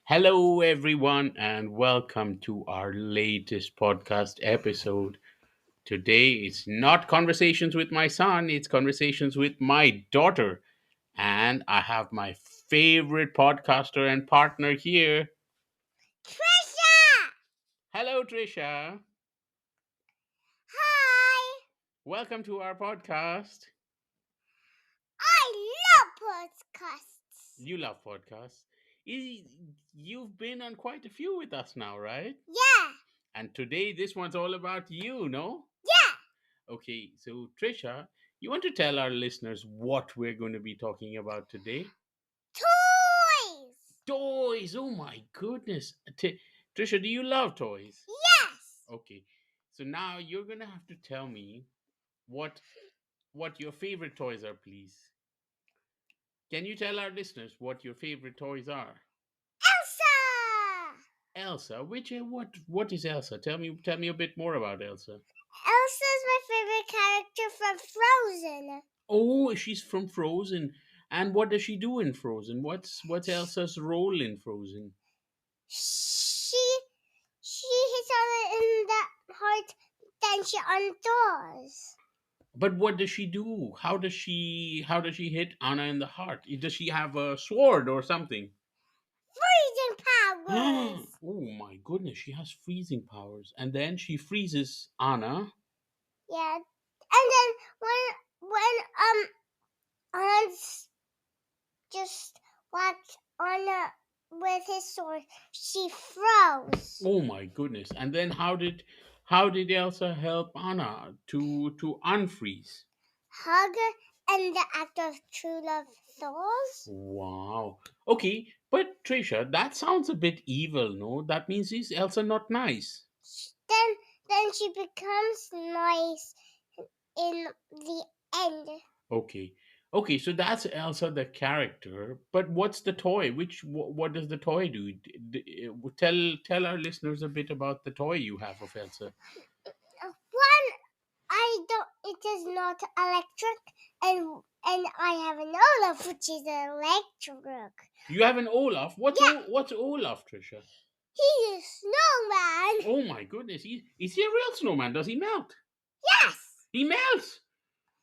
Hello, everyone, and welcome to our latest podcast episode. Today, it's not conversations with my son, it's conversations with my daughter. And I have my favorite podcaster and partner here. Trisha! Hello, Trisha. Hi! Welcome to our podcast. I love podcasts. You love podcasts. Y- You've been on quite a few with us now, right? Yeah, And today, this one's all about you, no? yeah. Okay, so Trisha, you want to tell our listeners what we're going to be talking about today? Toys! Toys! Oh my goodness. Trisha, do you love toys? Yes. Okay, so now you're going to have to tell me what what your favorite toys are, please. Can you tell our listeners what your favorite toys are? Elsa! Elsa, what is Elsa? Tell me a bit more about Elsa. Elsa's my favorite character from Frozen. Oh, she's from Frozen. And what does she do in Frozen? What's Elsa's role in Frozen? She hits on it in the heart, then she undoors. But what does she do? How does she hit Anna in the heart? Does she have a sword or something? Freezing Oh powers! my goodness, she has freezing powers. And then she freezes Anna. Yeah. And then when Hans just walked on with his sword, she froze. Oh my goodness. And then how did Elsa help Anna to unfreeze? Hug and the act of true love thaws. Wow. Okay, but Trisha, that sounds a bit evil, no? That means is Elsa not nice? Then then she becomes nice in the end. Okay. Okay, so that's Elsa the character, but what's the toy? What does the toy do? Tell our listeners a bit about the toy you have of Elsa. One I don't. It is not electric, and I have an Olaf, which is electric. You have an Olaf. What's Yeah, What's Olaf, Trisha? he's a snowman. Oh my goodness, is he a real snowman? Does he melt? Yes. He melts.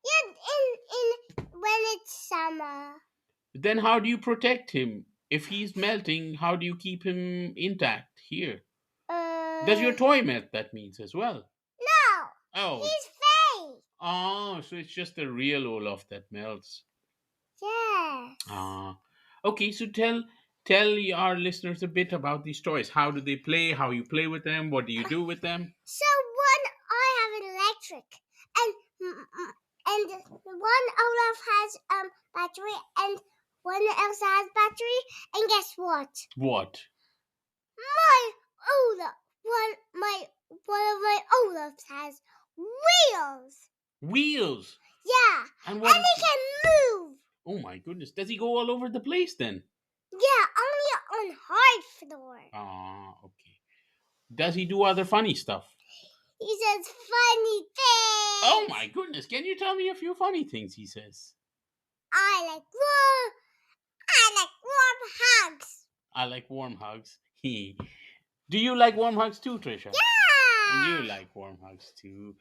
Yeah, in when it's summer. Then how do you protect him? If he's melting, how do you keep him intact here? Does your Uh, toy melt? That means as well. no, Oh, he's fake. so it's just the real Olaf that melts. Yes. Ah, okay. So tell our listeners a bit about these toys. How do they play? How you play with them? What do you do with them? So one I have an electric, and and one Olaf has battery, and one else has battery. And guess what? What? My Olaf, one of my Olafs has wheels. Wheels. Yeah, And and what? they can move. Oh my goodness! Does he go all over the place then? Yeah, only on hard floor. Ah, okay. Does he do other funny stuff? He says funny Oh things. my goodness! Can you tell me a few funny things he says? I like warm. I like warm hugs. I like warm hugs. He. Do you like warm hugs too, Trisha? And you Yeah. like warm hugs too.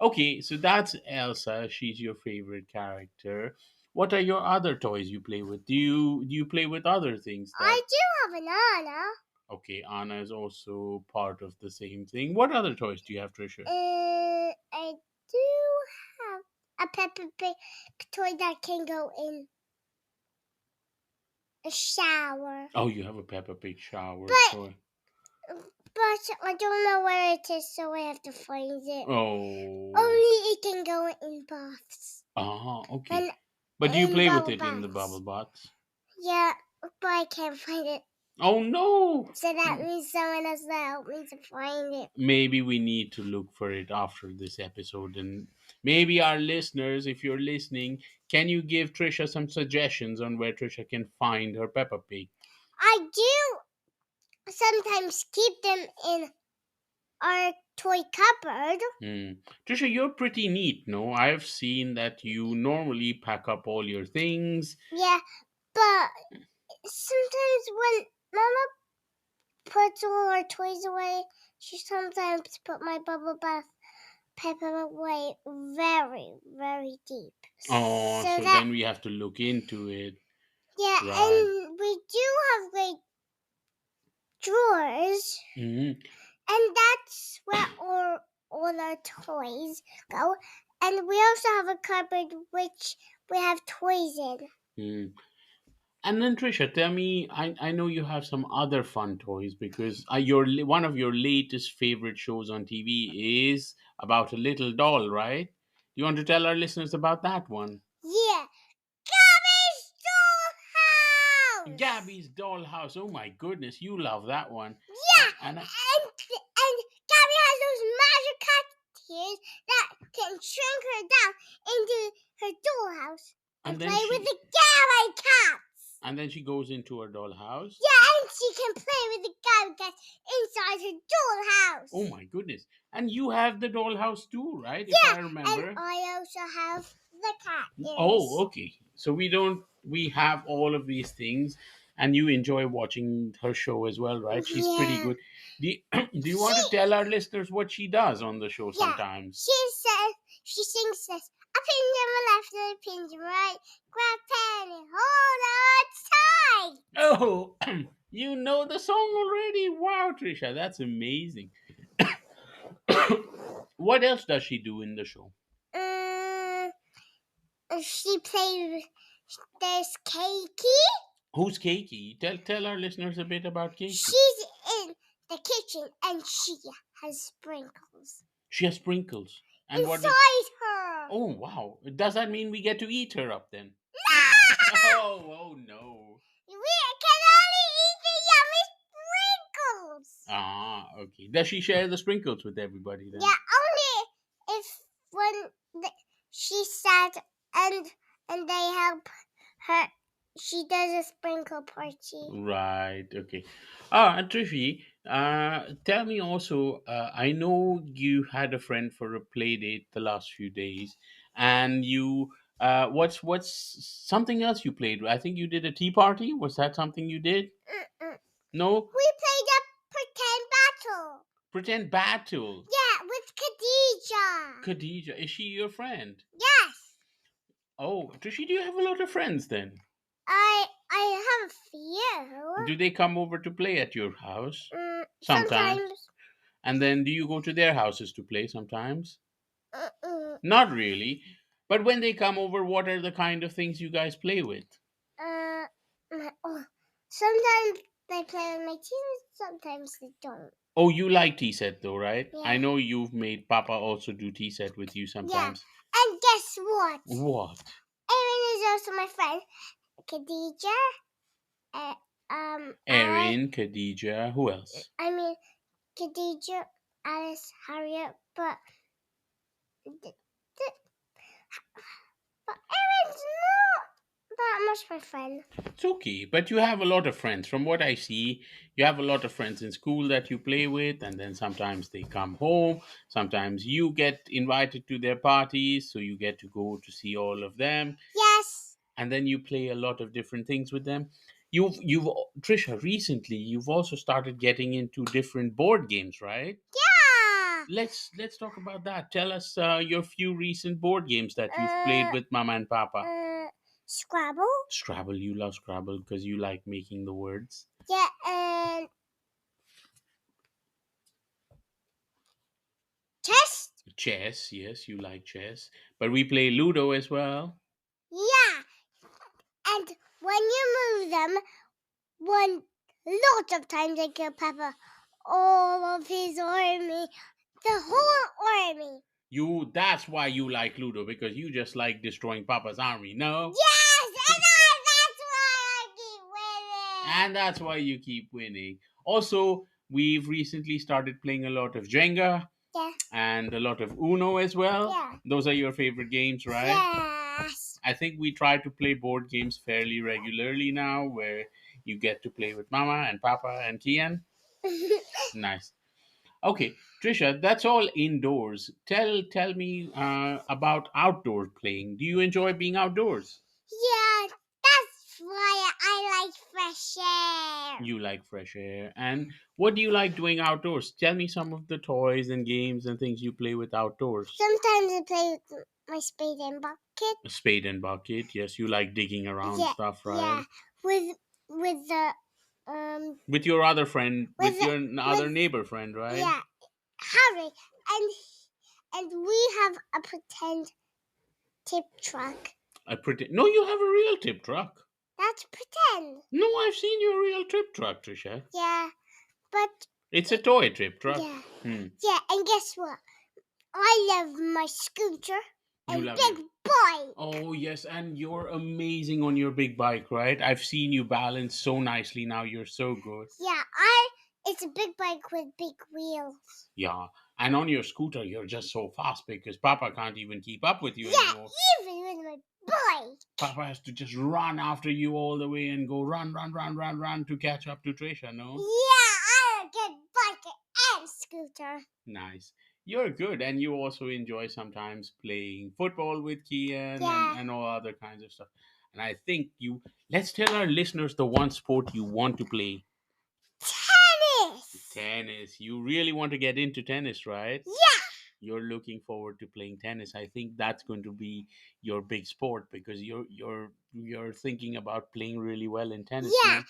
Okay, so that's Elsa. She's your favorite character. What are your other toys you play with? Do you play with other things I that? do have an Anna. Okay, Anna is also part of the same thing. What other toys do you have, Trisha? I do have a Peppa Pig toy that can go in a shower. Oh, you have a Peppa Pig shower But toy. I don't know where it is, so I have to find it. Oh. Only it can go in baths. Okay. And But do you in play with bubble it in the baths. bubble baths? Yeah, but I can't find it. Oh no! So that means someone has to help me to find it. Maybe we need to look for it after this episode, and maybe our listeners, if you're listening, can you give Trisha some suggestions on where Trisha can find her Peppa Pig? I do sometimes keep them in our toy cupboard. Hmm. Trisha, you're pretty neat, no? I've seen that you normally pack up all your things. Yeah, but sometimes when Mama puts all her toys away. She sometimes put my bubble bath paper away very, very deep. Oh, so that then we have to look into it. yeah, Right. and we do have great drawers, Hmm. and that's where all our toys go. And we also have a cupboard which we have toys in. Mm. And then Trisha, tell me, I know you have some other fun toys because one of your latest favorite shows on TV is about a little doll, right? You want to tell our listeners about that one? Yeah, Gabby's dollhouse. Gabby's Dollhouse. Oh my goodness, you love that one. Yeah, And and Gabby has those magic cat tears that can shrink her down into her dollhouse and then play with the Gabby cats. and then she goes into her dollhouse. Yeah, and she can play with the Gabby cats inside her dollhouse. Oh my goodness. And you have the dollhouse too, right? If Yeah, I remember. and I also have the cat ears. Oh, okay. So we have all of these things, and you enjoy watching her show as well, right? She's pretty Yeah. good. Do you want to tell our listeners what she does on the show sometimes? She says, she sings this. A pin to my left and a pin to my right. Grab pen and hold on tight. Oh, you know the song already? Wow, Trisha, that's amazing. What else does she do in the show? She plays. There's Cakey. Who's Keiki? Tell our listeners a bit about Keiki. She's in the kitchen and she has sprinkles. She has sprinkles. And inside her. Oh wow! Does that mean we get to eat her up then? No! Oh no! We can only eat the yummy sprinkles. Ah, okay. Does she share the sprinkles with everybody then? Yeah, only if when she's sad and they help her. She does a sprinkle party. Right. Okay. And Trishi, tell me also. I know you had a friend for a play date the last few days, and you. What's something else you played? I think you did a tea party. Was that something you did? Mm-mm. No. We played a pretend battle. Pretend battle. Yeah, with Khadija. Khadija, is she your friend? Yes. Oh, Trishi, do you have a lot of friends then? I have a few. Do they come over to play at your house? Sometimes. And then do you go to their houses to play sometimes? Mm-mm. Not really. But when they come over, what are the kind of things you guys play with? Sometimes they play with my team, sometimes they don't. Oh, you like tea set though, right? Yeah. I know you've made Papa also do tea set with you sometimes. Yeah. And guess what? What? Erin is also my friend. Khadija. Erin, Khadija, who else? I mean, Khadija, Alice, Harriet, but Erin's not that much my friend. It's okay, but you have a lot of friends. From what I see, you have a lot of friends in school that you play with, and then sometimes they come home. Sometimes you get invited to their parties, so you get to go to see all of them. Yes. And then you play a lot of different things with them. You've Trisha, recently you've also started getting into different board games, right? Yeah. Let's talk about that. Tell us your few recent board games that you've played with Mama and Papa. Scrabble. Scrabble, you love Scrabble because you like making the words. Yeah, and chess. Chess, yes, you like chess. But we play Ludo as well. Yeah, and when you move them, one lot of times they kill Peppa, all of his army, the whole army. That's why you like Ludo, because you just like destroying Papa's army, no? Yes, that's why I keep winning. And that's why you keep winning. Also, we've recently started playing a lot of Jenga. Yeah. And a lot of Uno as well. Yeah. Those are your favorite games, right? Yes. I think we try to play board games fairly regularly now, where you get to play with Mama and Papa and Tian. Nice. Okay, Trisha, that's all indoors. Tell me about outdoor playing. Do you enjoy being outdoors? Yeah, that's why I like fresh air. You like fresh air. And what do you like doing outdoors? Tell me some of the toys and games and things you play with outdoors. Sometimes I play with my spade and bucket. A spade and bucket. Yes, you like digging around Yeah, stuff, yeah. right? With the With your other friend, with with the, your other with neighbor friend, right? yeah, Harry, and we have a pretend tip truck. I pretend. No, you have a real tip truck. That's pretend. No, I've seen your real trip truck, Trisha. Yeah, but It's a toy trip truck. yeah, Hmm. yeah. And guess what? I love my scooter You and love big it. bike. Oh, yes, and you're amazing on your big bike, right? I've seen you balance so nicely now. You're so good. Yeah, it's a big bike with big wheels. Yeah. And on your scooter, you're just so fast because Papa can't even keep up with you Yeah, anymore. even with my bike. Papa has to just run after you all the way and go run, run, run, run, run to catch up to Trisha, no? Yeah, I have a good bike and scooter. Nice. You're good, and you also enjoy sometimes playing football with Kian Yeah. and all other kinds of stuff. And I think let's tell our listeners the one sport you want to play. Tennis. Tennis. You really want to get into tennis, right? Yeah. You're looking forward to playing tennis. I think that's going to be your big sport because you're thinking about playing really well in tennis. Yeah, No?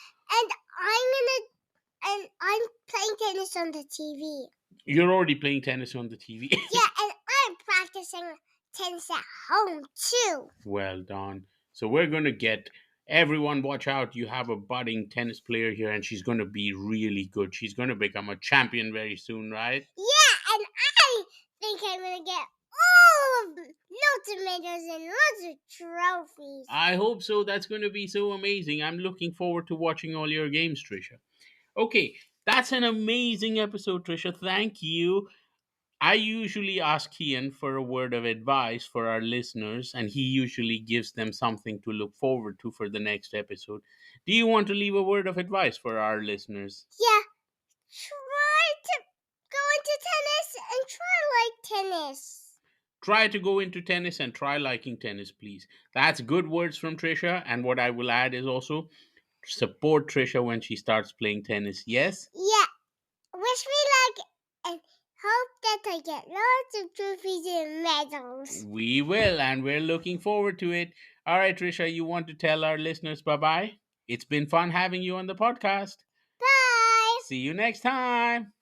and I'm playing tennis on the TV. You're already playing tennis on the TV. Yeah, and I'm practicing tennis at home too. Well done. So we're going to get everyone watch out. You have a budding tennis player here and she's going to be really good. She's going to become a champion very soon, right? Yeah, and I think I'm gonna get all of lots of medals and lots of trophies. I hope so. That's going to be so amazing. I'm looking forward to watching all your games, Trisha. Okay, that's an amazing episode, Trisha. Thank you. I usually ask Ian for a word of advice for our listeners, and he usually gives them something to look forward to for the next episode. Do you want to leave a word of advice for our listeners? Yeah, try to go into tennis and try like tennis. Try to go into tennis and try liking tennis, please. That's good words from Trisha, and what I will add is also support Trisha when she starts playing tennis. Yes? Yeah, wish me luck and hope that I get lots of trophies and medals. We will, and we're looking forward to it. All right, Trisha, you want to tell our listeners bye bye? It's been fun having you on the podcast. Bye. See you next time.